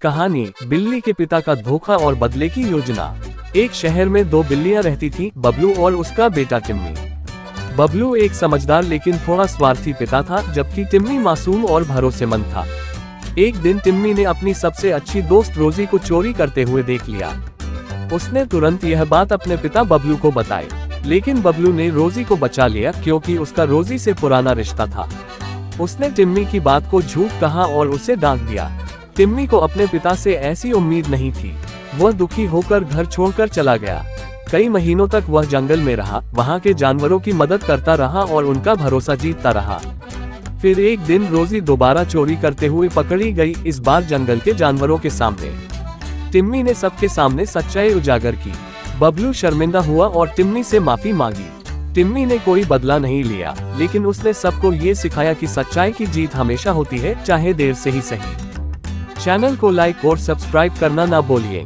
कहानी, बिल्ली के पिता का धोखा और बदले की योजना। एक शहर में दो बिल्लियां रहती थीं, बबलू और उसका बेटा टिम्मी। बबलू एक समझदार लेकिन थोड़ा स्वार्थी पिता था, जबकि टिम्मी मासूम और भरोसेमंद था। एक दिन टिम्मी ने अपनी सबसे अच्छी दोस्त रोजी को चोरी करते हुए देख लिया। उसने तुरंत यह बात अपने पिता बबलू को बताई, लेकिन बबलू ने रोजी को बचा लिया क्योंकि उसका रोजी से पुराना रिश्ता था। उसने टिम्मी की बात को झूठ कहा और उसे डांट दिया। टिम्मी को अपने पिता से ऐसी उम्मीद नहीं थी। वह दुखी होकर घर छोड़कर चला गया। कई महीनों तक वह जंगल में रहा, वहाँ के जानवरों की मदद करता रहा और उनका भरोसा जीतता रहा। फिर एक दिन रोजी दोबारा चोरी करते हुए पकड़ी गई, इस बार जंगल के जानवरों के सामने। टिम्मी ने सबके सामने सच्चाई उजागर की। बबलू शर्मिंदा हुआ और टिम्मी से माफी मांगी। टिम्मी ने कोई बदला नहीं लिया, लेकिन उसने सबको ये सिखाया कि सच्चाई की जीत हमेशा होती है, चाहे देर से ही सही। चैनल को लाइक और सब्सक्राइब करना ना भूलिए।